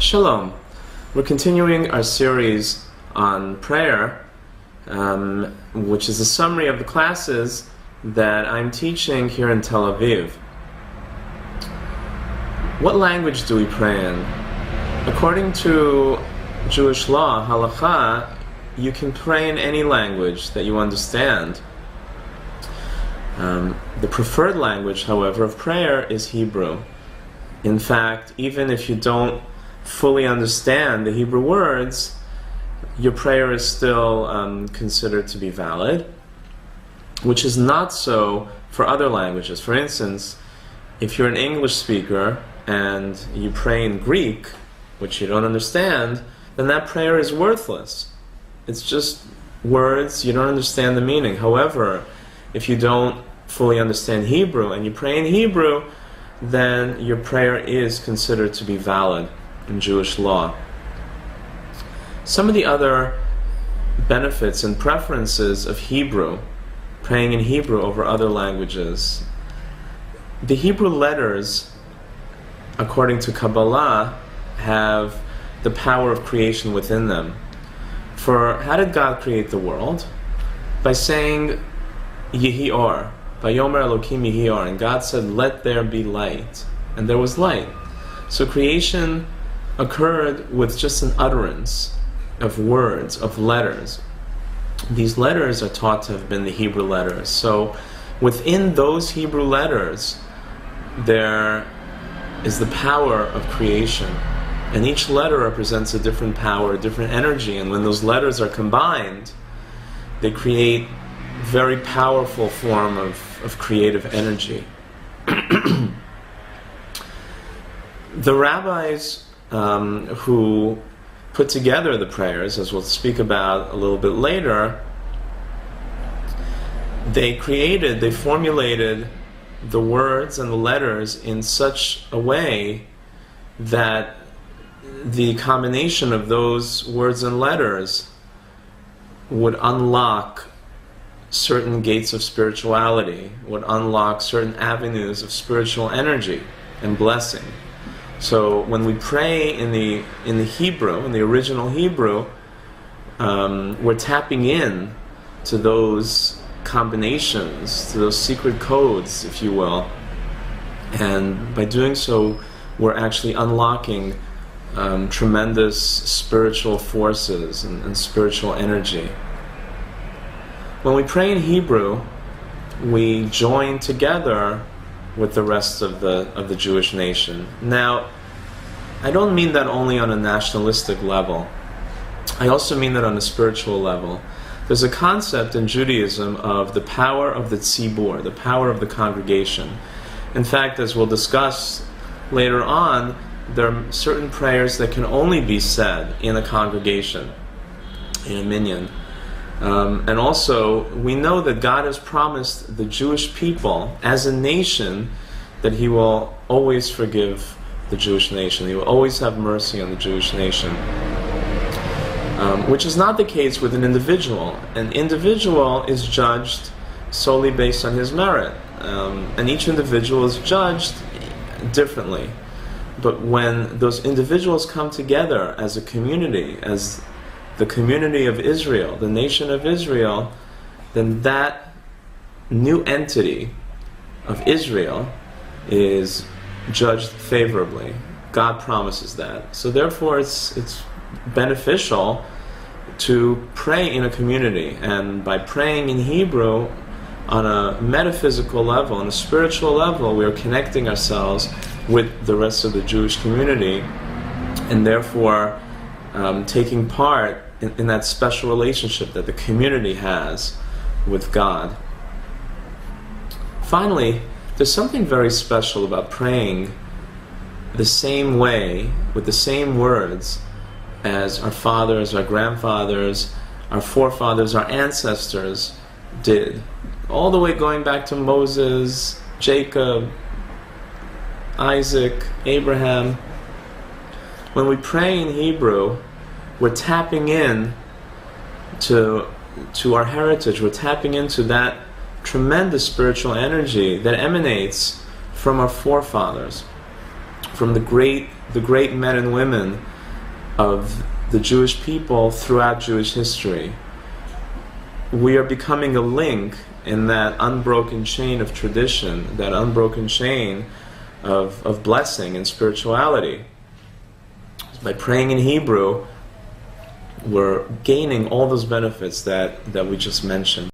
Shalom. We're continuing our series on prayer, which is a summary of the classes that I'm teaching here in Tel Aviv. What language do we pray in? According to Jewish law, halakha, you can pray in any language that you understand. The preferred language, however, of prayer is Hebrew. In fact, even if you don't fully understand the Hebrew words, your prayer is still considered to be valid, which is not so for other languages. For instance, if you're an English speaker and you pray in Greek, which you don't understand, then that prayer is worthless. It's just words, you don't understand the meaning. However, if you don't fully understand Hebrew and you pray in Hebrew, then your prayer is considered to be valid in Jewish law. Some of the other benefits and preferences of Hebrew, praying in Hebrew over other languages. The Hebrew letters, according to Kabbalah, have the power of creation within them. For how did God create the world? By saying, Yehi Or, Vayomer Elokim Yehi Or, and God said, let there be light. And there was light. So creation occurred with just an utterance of words, of letters. These letters are taught to have been the Hebrew letters. So within those Hebrew letters, there is the power of creation. And each letter represents a different power, a different energy. And when those letters are combined, they create a very powerful form of creative energy. The rabbis who put together the prayers, as we'll speak about a little bit later, they formulated the words and the letters in such a way that the combination of those words and letters would unlock certain gates of spirituality, would unlock certain avenues of spiritual energy and blessing. So when we pray in the Hebrew, in the original Hebrew, we're tapping in to those combinations, to those secret codes, if you will. And by doing so, we're actually unlocking tremendous spiritual forces and spiritual energy. When we pray in Hebrew, we join together with the rest of the Jewish nation. Now, I don't mean that only on a nationalistic level. I also mean that on a spiritual level. There's a concept in Judaism of the power of the tzibur, the power of the congregation. In fact, as we'll discuss later on, there are certain prayers that can only be said in a congregation, in a minyan. And also, we know that God has promised the Jewish people, as a nation, that He will always forgive the Jewish nation. He will always have mercy on the Jewish nation. Which is not the case with an individual. An individual is judged solely based on his merit. And each individual is judged differently. But when those individuals come together as a community, as the community of Israel, the nation of Israel, then that new entity of Israel is judged favorably. God promises that. So therefore it's beneficial to pray in a community. And by praying in Hebrew on a metaphysical level, on a spiritual level, we are connecting ourselves with the rest of the Jewish community, and therefore taking part in that special relationship that the community has with God. Finally, there's something very special about praying the same way, with the same words, as our fathers, our grandfathers, our forefathers, our ancestors did. All the way going back to Moses, Jacob, Isaac, Abraham. When we pray in Hebrew, we're tapping in to our heritage. We're tapping into that tremendous spiritual energy that emanates from our forefathers, from the great the great men and women of the Jewish people throughout Jewish history. We are becoming a link in that unbroken chain of tradition, that unbroken chain of blessing and spirituality. By praying in Hebrew, we're gaining all those benefits that we just mentioned.